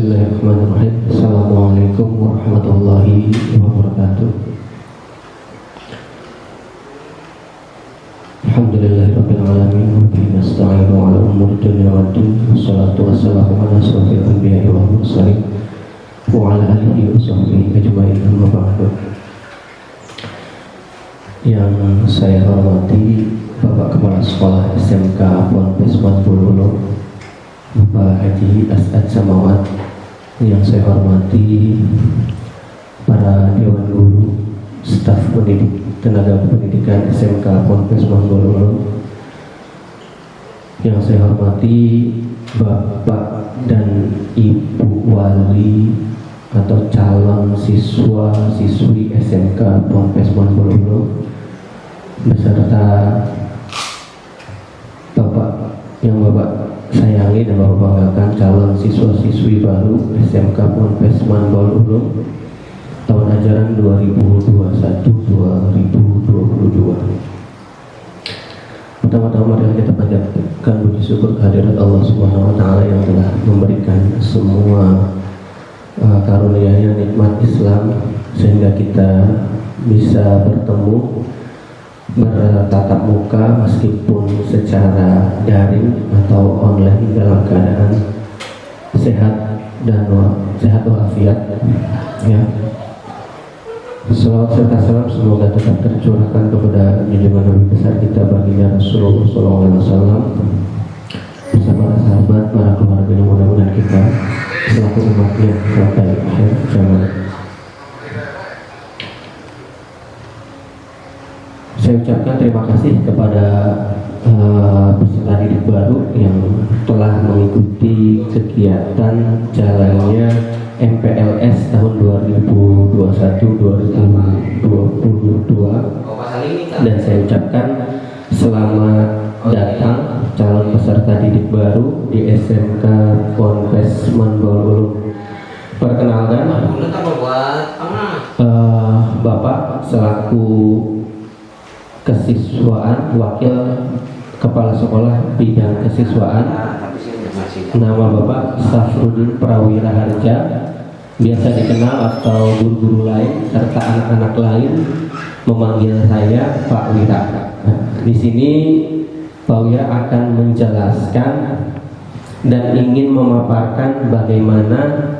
Bismillahirrahmanirrahim. Assalamualaikum warahmatullahi wabarakatuh. Alhamdulillahirabbil alamin wa bihi nasta'inu 'ala umuri dunya waddin. Wassalatu wassalamu ala asyrofil anbiya'i wal mursalin wa 'ala alihi wa sahbihi ajma'in. Amma ba'du. Yang saya hormati Bapak Kepala Sekolah SMK Ponpes Manbululung, Bapak Haji As'ad Samawat. Yang saya hormati para dewan guru, staf pendidik, tenaga pendidikan SMK Ponpes Manbululung. Yang saya hormati Bapak dan Ibu wali atau calon siswa siswi SMK Ponpes Manbululung, beserta Bapak yang Bapak sayangi dan Bapak banggakan, calon siswa-siswi baru SMK Ponpes Manbululung tahun ajaran 2021-2022. Pertama-tama mari kita panjatkan puji syukur kehadirat Allah Subhanahu wa taala yang telah memberikan semua karunia-Nya, nikmat Islam, sehingga kita bisa bertemu bertatap muka meskipun secara daring atau online dalam keadaan sehat dan sehat walafiat, ya. Salawat serta salam semoga tetap tercurahkan kepada junjungan Nabi besar kita baginda Rasulullah SAW bersama para sahabat, para keluarganya, mudah-mudahan kita selaku umatnya sampai akhir zaman. Saya ucapkan terima kasih kepada peserta didik baru yang telah mengikuti kegiatan jalannya MPLS tahun 2021-2022, dan saya ucapkan selamat datang calon peserta didik baru di SMK Ponpes Manbululung. Perkenalkan, Bapak selaku kesiswaan, wakil kepala sekolah bidang kesiswaan, nama Bapak Safruddin Prawira Harja, biasa dikenal atau guru-guru lain serta anak-anak lain memanggil saya Pak Wira. Di sini Pak Wira akan menjelaskan dan ingin memaparkan bagaimana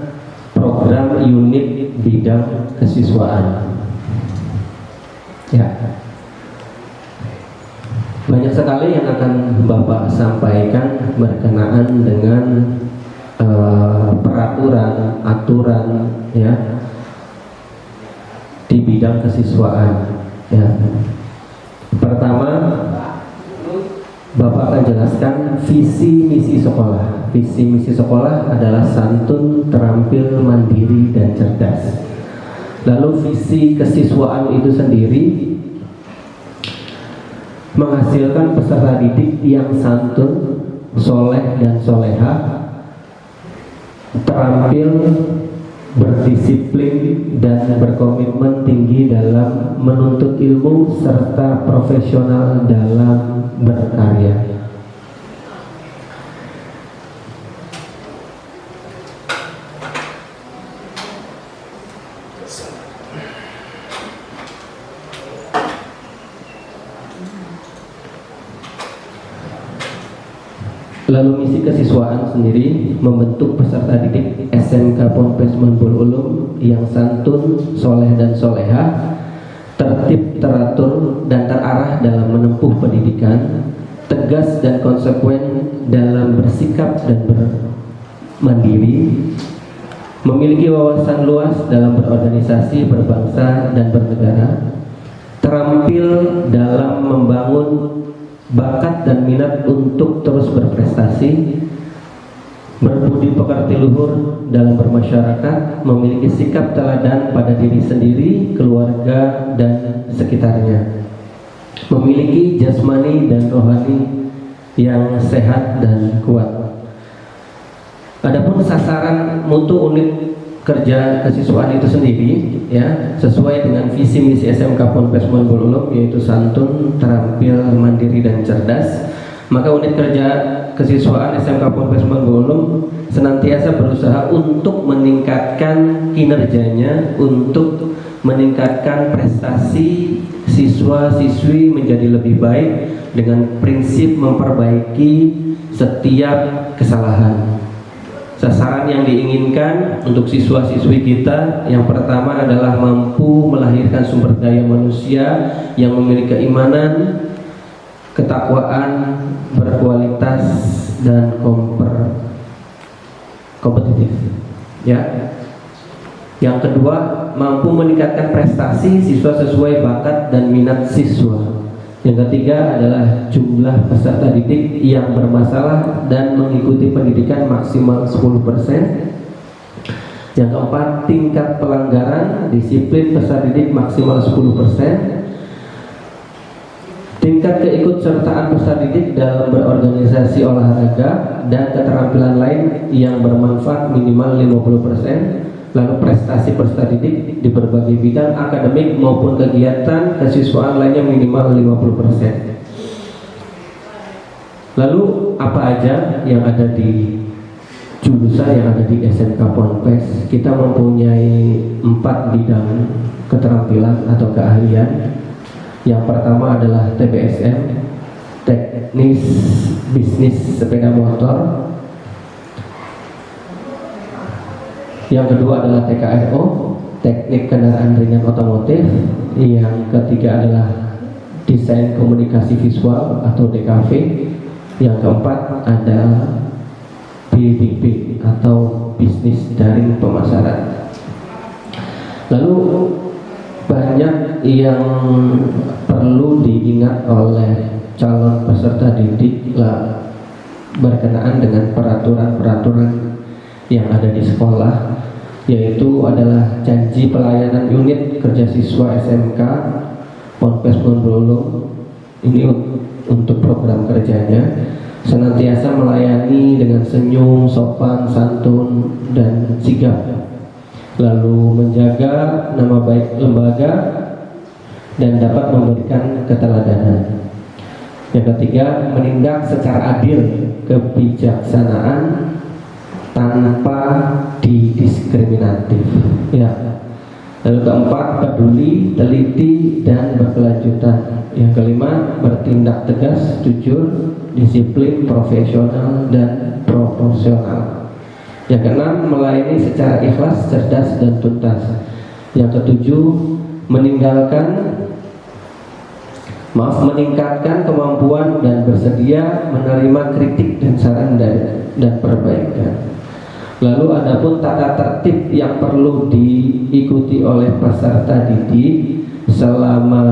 program unit bidang kesiswaan. Ya. Banyak sekali yang akan Bapak sampaikan berkenaan dengan peraturan, aturan, ya, di bidang kesiswaan. Ya. Pertama, Bapak akan jelaskan visi misi sekolah. Visi misi sekolah adalah santun, terampil, mandiri, dan cerdas. Lalu visi kesiswaan itu sendiri menghasilkan peserta didik yang santun, soleh dan soleha, terampil, berdisiplin, dan berkomitmen tinggi dalam menuntut ilmu serta profesional dalam berkarya. Lalu misi kesiswaan sendiri membentuk peserta didik SMK Ponpes Manbululung yang santun, soleh dan soleha, tertib, teratur dan terarah dalam menempuh pendidikan, tegas dan konsekuen dalam bersikap dan bermandiri, memiliki wawasan luas dalam berorganisasi, berbangsa dan bernegara, terampil dalam membangun bakat dan minat untuk terus berprestasi, berbudi pekerti luhur dalam bermasyarakat, memiliki sikap teladan pada diri sendiri, keluarga, dan sekitarnya, memiliki jasmani dan rohani yang sehat dan kuat. Adapun sasaran mutu unit kerja kesiswaan itu sendiri, ya, sesuai dengan visi misi SMK Ponpes Manbululung, yaitu santun, terampil, mandiri dan cerdas. Maka unit kerja kesiswaan SMK Ponpes Manbululung senantiasa senantiasa berusaha untuk meningkatkan kinerjanya, untuk meningkatkan prestasi siswa-siswi menjadi lebih baik dengan prinsip memperbaiki setiap kesalahan. Sasaran yang diinginkan untuk siswa-siswi kita yang pertama adalah mampu melahirkan sumber daya manusia yang memiliki keimanan, ketakwaan, berkualitas dan kompetitif. Ya. Yang kedua, mampu meningkatkan prestasi siswa sesuai bakat dan minat siswa. Yang ketiga adalah jumlah peserta didik yang bermasalah dan mengikuti pendidikan maksimal 10%. Yang keempat, tingkat pelanggaran disiplin peserta didik maksimal 10%. Tingkat keikutsertaan peserta didik dalam berorganisasi olahraga dan keterampilan lain yang bermanfaat minimal 50%. Lalu prestasi peserta didik di berbagai bidang akademik maupun kegiatan kesiswaan lainnya minimal 50%. Lalu apa aja yang ada di jurusan yang ada di SMK Ponpes? Kita mempunyai 4 bidang keterampilan atau keahlian. Yang pertama adalah TBSM, teknis bisnis sepeda motor. Yang kedua adalah TKRO, teknik kendaraan ringan otomotif. Yang ketiga adalah desain komunikasi visual atau DKV. Yang keempat ada BDP atau bisnis daring pemasaran. Lalu banyak yang perlu diingat oleh calon peserta didik berkenaan dengan peraturan-peraturan yang ada di sekolah, yaitu adalah janji pelayanan unit kerja siswa SMK Ponpes Bonbrolo. Ini untuk program kerjanya, senantiasa melayani dengan senyum, sopan, santun, dan sigap, lalu menjaga nama baik lembaga dan dapat memberikan keteladanan. Yang ketiga, menindak secara adil, kebijaksanaan, tanpa didiskriminatif. Ya. Lalu keempat, peduli, teliti, dan berkelanjutan. Yang kelima, bertindak tegas, jujur, disiplin, profesional, dan proporsional. Yang keenam, melayani secara ikhlas, cerdas, dan tuntas. Yang ketujuh, meningkatkan kemampuan dan bersedia menerima kritik dan saran dan perbaikan. Lalu adapun tata tertib yang perlu diikuti oleh peserta didik selama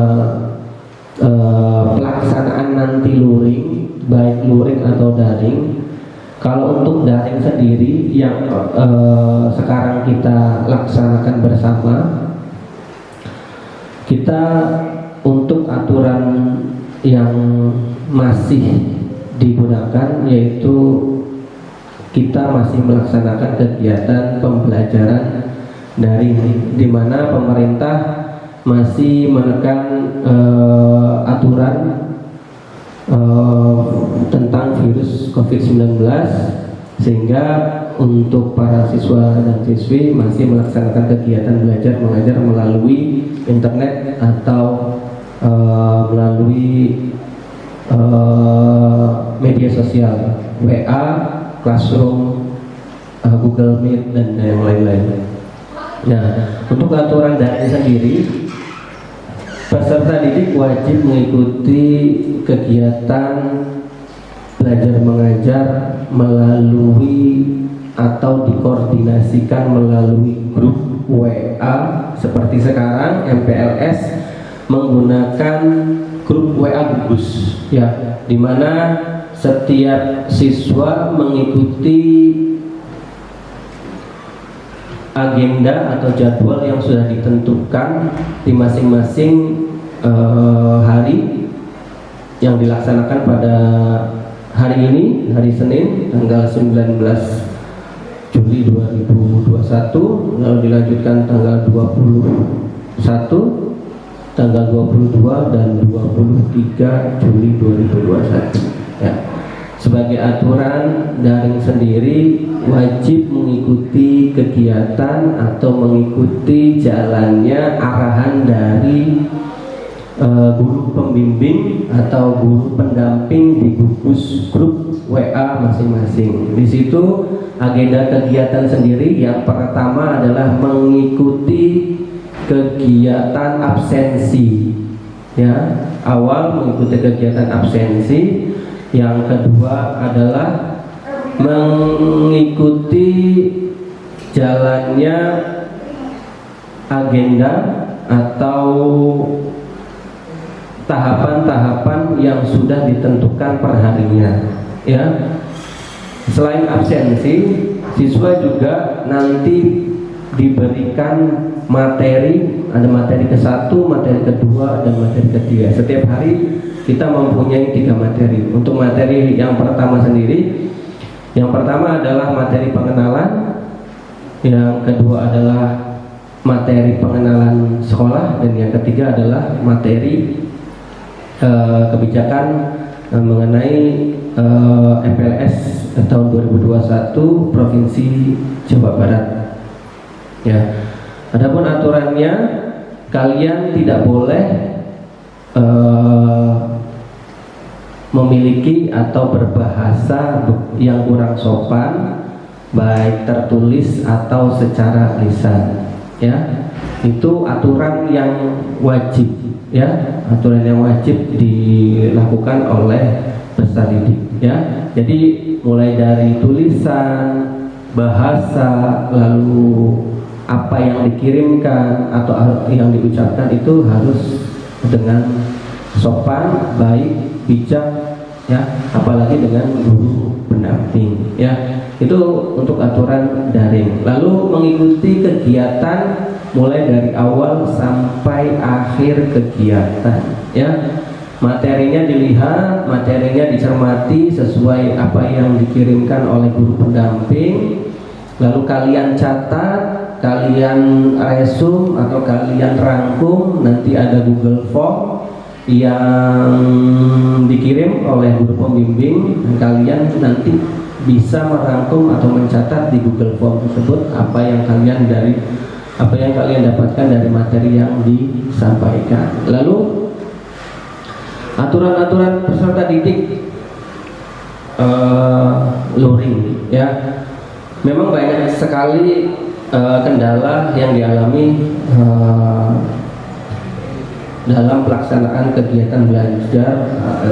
pelaksanaan nanti luring, baik luring atau daring. Kalau untuk daring sendiri yang sekarang kita laksanakan bersama, kita untuk aturan yang masih digunakan yaitu kita masih melaksanakan kegiatan pembelajaran daring, di mana pemerintah masih menekan aturan tentang virus COVID-19, sehingga untuk para siswa dan siswi masih melaksanakan kegiatan belajar mengajar melalui internet atau melalui media sosial, WA, Classroom, Google Meet, dan yang lain-lain. Nah, untuk aturan daring sendiri, peserta didik wajib mengikuti kegiatan belajar mengajar melalui atau dikoordinasikan melalui grup WA seperti sekarang MPLS menggunakan grup WA gugus, ya, di mana setiap siswa mengikuti agenda atau jadwal yang sudah ditentukan di masing-masing hari yang dilaksanakan pada hari ini, hari Senin tanggal 19 Juli 2021, lalu dilanjutkan tanggal 21, tanggal 22 dan 23 Juli 2021. Ya. sebagai aturan daring sendiri wajib mengikuti kegiatan atau mengikuti jalannya arahan dari guru pembimbing atau guru pendamping di gugus grup WA masing-masing. Di situ agenda kegiatan sendiri yang pertama adalah mengikuti kegiatan absensi. Ya, awal mengikuti kegiatan absensi. Yang kedua adalah mengikuti jalannya agenda atau tahapan-tahapan yang sudah ditentukan per harinya. Ya, selain absensi, siswa juga nanti diberikan materi, ada materi ke-1, materi ke-2, dan materi ke-3. Setiap hari kita mempunyai 3 materi. Untuk materi yang pertama sendiri, yang pertama adalah materi pengenalan, yang kedua adalah materi pengenalan sekolah, dan yang ketiga adalah materi kebijakan mengenai MPLS tahun 2021 Provinsi Jawa Barat. Ya, adapun aturannya, kalian tidak boleh memiliki atau berbahasa yang kurang sopan, baik tertulis atau secara lisan. Ya, itu aturan yang wajib. Ya, aturan yang wajib dilakukan oleh peserta didik. Ya, jadi mulai dari tulisan, bahasa, lalu apa yang dikirimkan atau yang diucapkan itu harus dengan sopan, baik, bijak, ya, apalagi dengan guru pendamping. Ya, itu untuk aturan daring. Lalu mengikuti kegiatan mulai dari awal sampai akhir kegiatan. Ya, materinya dilihat, materinya dicermati sesuai apa yang dikirimkan oleh guru pendamping. Lalu kalian catat, kalian resum atau kalian rangkum. Nanti ada Google Form yang dikirim oleh guru pembimbing, dan kalian nanti bisa merangkum atau mencatat di Google Form tersebut apa yang kalian dapatkan dari materi yang disampaikan. Lalu aturan-aturan peserta didik luring, ya, memang banyak sekali kendala yang dialami dalam pelaksanaan kegiatan belajar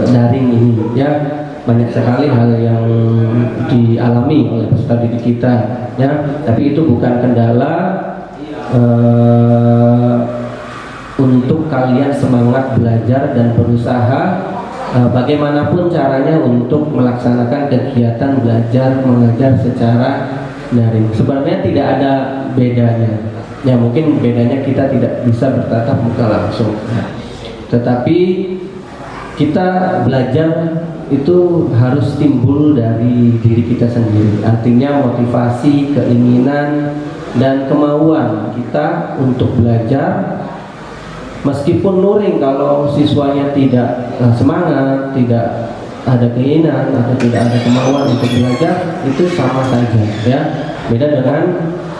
daring ini. Ya, banyak sekali hal yang dialami oleh peserta didik kita. Ya, tapi itu bukan kendala untuk kalian semangat belajar dan berusaha bagaimanapun caranya untuk melaksanakan kegiatan belajar mengajar secara daring. Sebenarnya tidak ada bedanya. Ya, mungkin bedanya kita tidak bisa bertatap muka langsung. Tetapi kita belajar itu harus timbul dari diri kita sendiri. Artinya motivasi, keinginan, dan kemauan kita untuk belajar. Meskipun luring, kalau siswanya tidak semangat, tidak ada keinginan atau tidak ada kemauan untuk belajar, itu sama saja. Ya, beda dengan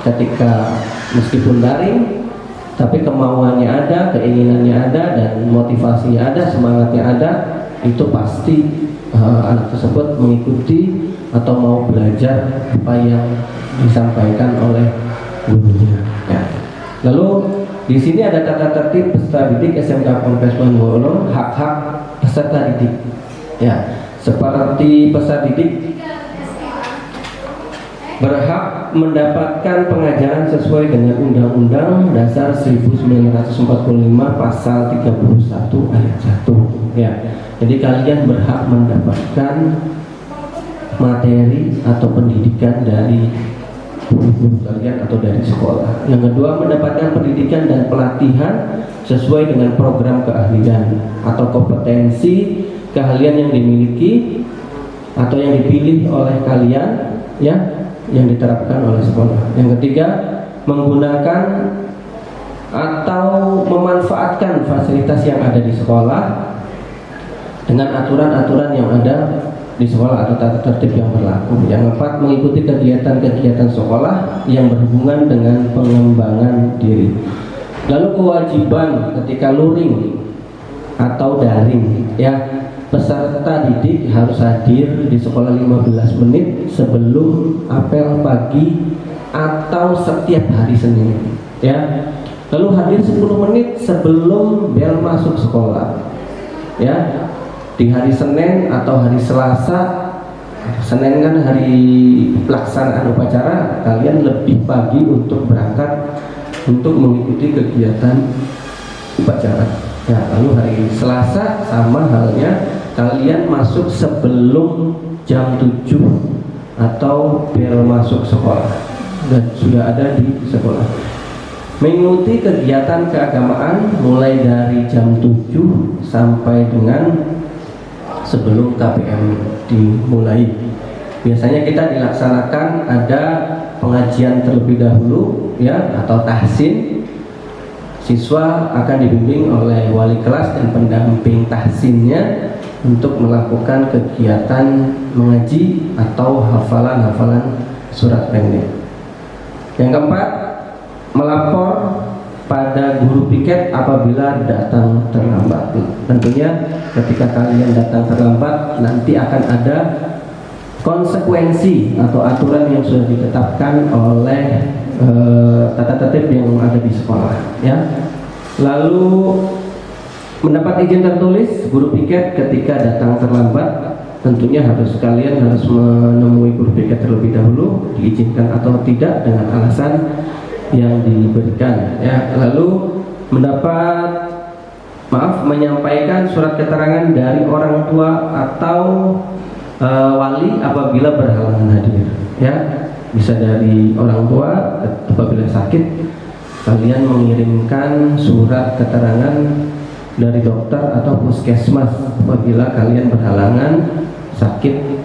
ketika meskipun daring, tapi kemauannya ada, keinginannya ada, dan motivasinya ada, semangatnya ada, itu pasti anak tersebut mengikuti atau mau belajar apa yang disampaikan oleh gurunya. Ya. Lalu di sini ada tata tertib peserta didik SMK Ponpes Wonowolo, hak-hak peserta didik. Ya, seperti peserta didik berhak mendapatkan pengajaran sesuai dengan Undang-Undang Dasar 1945 Pasal 31 Ayat 1. Ya, jadi kalian berhak mendapatkan materi atau pendidikan dari guru kalian atau dari sekolah. Yang kedua, mendapatkan pendidikan dan pelatihan sesuai dengan program keahlian atau kompetensi keahlian yang dimiliki atau yang dipilih oleh kalian, ya, yang diterapkan oleh sekolah. Yang ketiga, menggunakan atau memanfaatkan fasilitas yang ada di sekolah dengan aturan-aturan yang ada di sekolah atau tata tertib yang berlaku. Yang keempat, mengikuti kegiatan-kegiatan sekolah yang berhubungan dengan pengembangan diri. Lalu kewajiban ketika luring atau daring, ya, peserta didik harus hadir di sekolah 15 menit sebelum apel pagi atau setiap hari Senin, ya. Lalu hadir 10 menit sebelum bel masuk sekolah, ya. Di hari Senin atau hari Selasa, Senin kan hari pelaksanaan upacara, kalian lebih pagi untuk berangkat untuk mengikuti kegiatan upacara. Ya, lalu hari Selasa sama halnya, kalian masuk sebelum jam 7 atau bel masuk sekolah dan sudah ada di sekolah. Mengikuti kegiatan keagamaan mulai dari jam 7 sampai dengan sebelum KPM dimulai. Biasanya kita dilaksanakan ada pengajian terlebih dahulu, ya, atau tahsin. Siswa akan dibimbing oleh wali kelas dan pendamping tahsinnya untuk melakukan kegiatan mengaji atau hafalan-hafalan surat pendek. Yang keempat, melapor pada guru piket apabila datang terlambat. Tentunya ketika kalian datang terlambat, nanti akan ada konsekuensi atau aturan yang sudah ditetapkan oleh tata tertib yang ada di sekolah, ya. Lalu mendapat izin tertulis guru piket ketika datang terlambat, tentunya kalian harus menemui guru piket terlebih dahulu, diizinkan atau tidak dengan alasan yang diberikan, ya. Lalu menyampaikan surat keterangan dari orang tua atau wali apabila berhalangan hadir, ya. Bisa dari orang tua apabila sakit, kalian mengirimkan surat keterangan dari dokter atau puskesmas apabila kalian berhalangan sakit.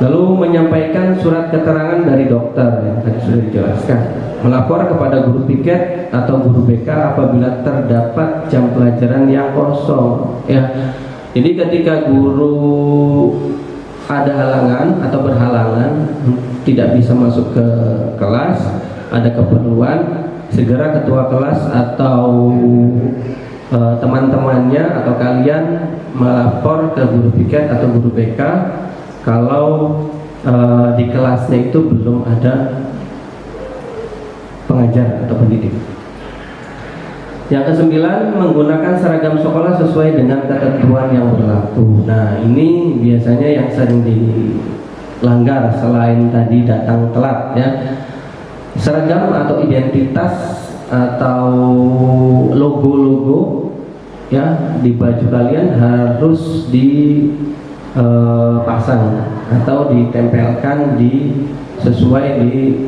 Lalu menyampaikan surat keterangan dari dokter yang tadi sudah dijelaskan. Melapor kepada guru piket atau guru BK apabila terdapat jam pelajaran yang kosong, ya. Jadi ketika guru ada halangan atau berhalangan tidak bisa masuk ke kelas, ada keperluan, segera ketua kelas atau teman-temannya atau kalian melapor ke guru piket atau guru BK kalau di kelasnya itu belum ada pengajar atau pendidik. Yang kesembilan, menggunakan seragam sekolah sesuai dengan ketentuan yang berlaku. Nah, ini biasanya yang sering dilanggar selain tadi datang telat, ya. Seragam atau identitas atau logo-logo, ya, di baju kalian harus dipasang atau ditempelkan sesuai di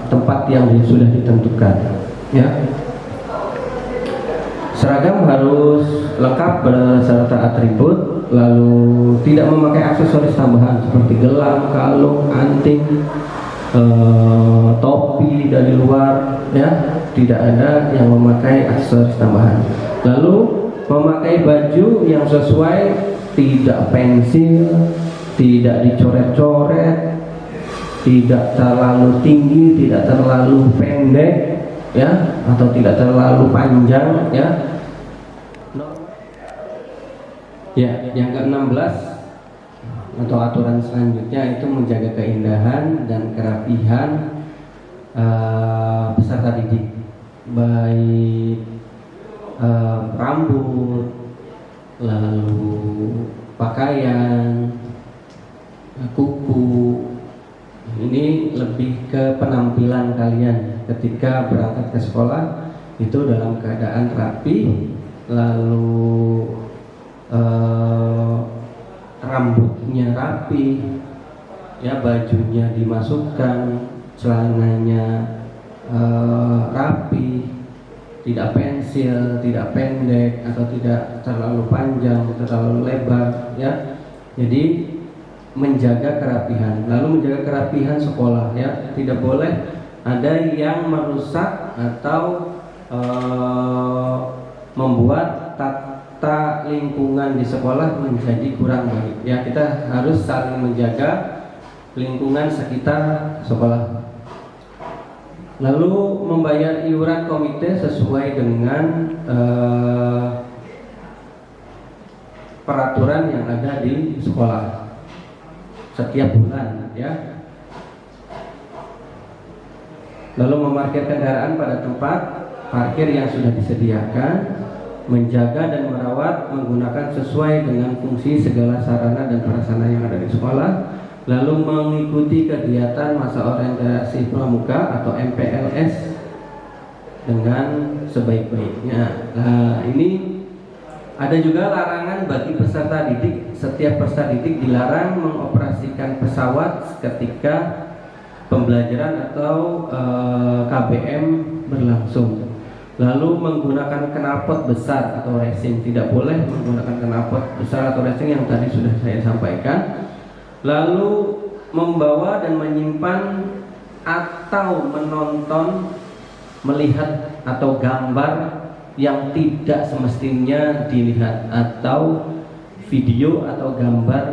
tempat yang sudah ditentukan, ya. Seragam harus lengkap beserta atribut, lalu tidak memakai aksesoris tambahan seperti gelang, kalung, anting, topi dari luar, ya. Tidak ada yang memakai aksesoris tambahan. Lalu memakai baju yang sesuai, tidak pensil, tidak dicoret-coret, tidak terlalu tinggi, tidak terlalu pendek, ya, atau tidak terlalu panjang, ya. Ya, yang ke-16 atau aturan selanjutnya itu menjaga keindahan dan kerapihan peserta didik, baik rambut, lalu pakaian, kuku. Ini lebih ke penampilan kalian ketika berangkat ke sekolah itu dalam keadaan rapi, lalu rambutnya rapi, ya, bajunya dimasukkan, celananya rapi, tidak pensil, tidak pendek atau tidak terlalu panjang, terlalu lebar, ya. Jadi menjaga kerapihan. Lalu menjaga kerapihan sekolah, ya, tidak boleh ada yang merusak atau membuat tata lingkungan di sekolah menjadi kurang baik. Ya, kita harus saling menjaga lingkungan sekitar sekolah. Lalu membayar iuran komite sesuai dengan peraturan yang ada di sekolah setiap bulan, ya. Lalu memarkir kendaraan pada tempat parkir yang sudah disediakan, menjaga dan merawat menggunakan sesuai dengan fungsi segala sarana dan prasarana yang ada di sekolah, lalu mengikuti kegiatan masa orientasi pramuka atau MPLS dengan sebaik-baiknya. Nah, ini ada juga larangan bagi peserta didik. Setiap peserta didik dilarang mengoperasikan pesawat ketika pembelajaran atau KBM berlangsung. Lalu menggunakan knalpot besar atau racing, tidak boleh menggunakan knalpot besar atau racing yang tadi sudah saya sampaikan. Lalu membawa dan menyimpan atau menonton, melihat atau gambar yang tidak semestinya dilihat, atau video atau gambar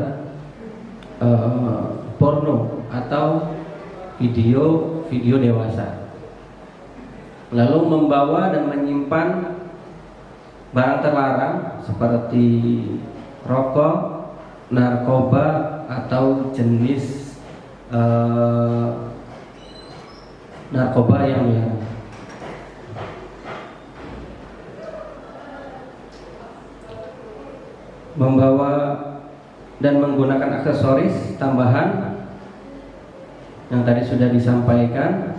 porno atau video dewasa. Lalu membawa dan menyimpan barang terlarang seperti rokok, narkoba atau jenis narkoba yang dilarang. Membawa dan menggunakan aksesoris tambahan yang tadi sudah disampaikan.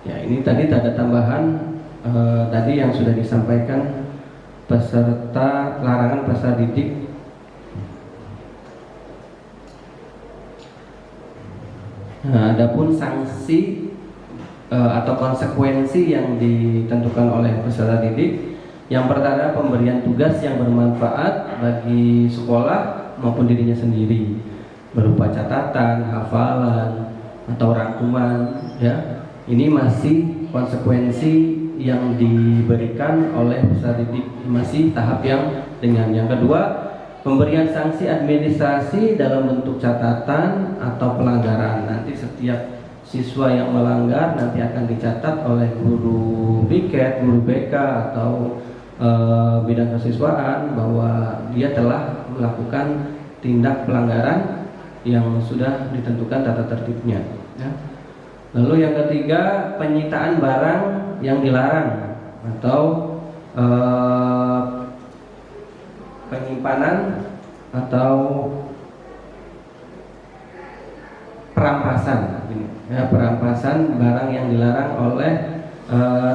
Ya, ini tadi ada tambahan tadi yang sudah disampaikan peserta larangan peserta didik. Nah, adapun sanksi atau konsekuensi yang ditentukan oleh peserta didik, yang pertama pemberian tugas yang bermanfaat bagi sekolah maupun dirinya sendiri berupa catatan, hafalan atau rangkuman, ya. Ini masih konsekuensi yang diberikan oleh peserta didik, masih tahap yang ringan. Yang kedua, pemberian sanksi administrasi dalam bentuk catatan atau pelanggaran. Nanti setiap siswa yang melanggar nanti akan dicatat oleh guru piket, guru BK atau bidang kesiswaan bahwa dia telah melakukan tindak pelanggaran yang sudah ditentukan tata tertibnya, ya. Lalu yang ketiga, penyitaan barang yang dilarang atau penyimpanan atau perampasan, ya, perampasan barang yang dilarang oleh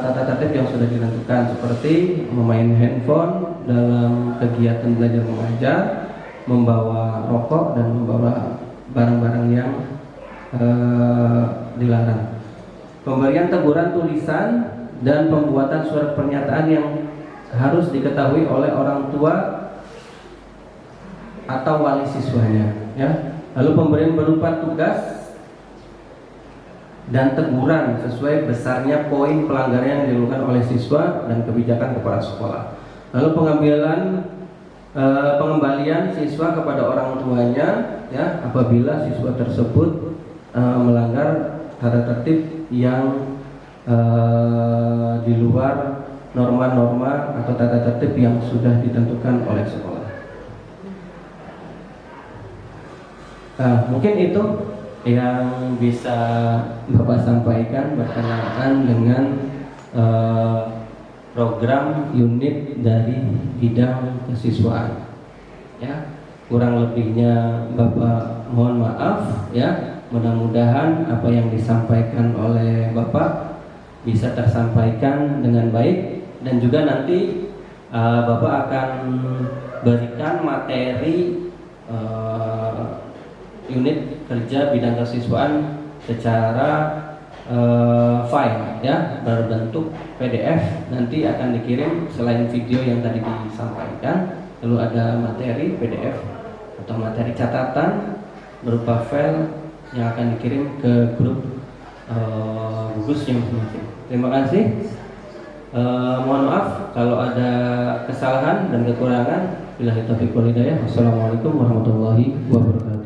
tata tertib yang sudah ditentukan, seperti memain handphone dalam kegiatan belajar mengajar, membawa rokok dan membawa barang-barang yang dilarang. Pemberian teguran tulisan dan pembuatan surat pernyataan yang harus diketahui oleh orang tua atau wali siswanya, ya. Lalu pemberian berupa tugas dan teguran sesuai besarnya poin pelanggaran yang dilakukan oleh siswa dan kebijakan kepala sekolah. Lalu pengembalian siswa kepada orang tuanya, ya, apabila siswa tersebut melanggar tata tertib yang di luar norma-norma atau tata tertib yang sudah ditentukan oleh sekolah. Mungkin itu yang bisa Bapak sampaikan berkenaan dengan program unit dari bidang kesiswaan, ya. Kurang lebihnya Bapak mohon maaf, ya. Mudah-mudahan apa yang disampaikan oleh Bapak bisa tersampaikan dengan baik, dan juga nanti Bapak akan berikan materi unit kerja bidang kesiswaan secara file, ya, berbentuk PDF, nanti akan dikirim selain video yang tadi disampaikan. Lalu ada materi PDF atau materi catatan berupa file yang akan dikirim ke grup gugus yang masing-masing. Terima kasih. Mohon maaf kalau ada kesalahan dan kekurangan. Billahi taufiq wal hidayah. Wassalamualaikum warahmatullahi wabarakatuh.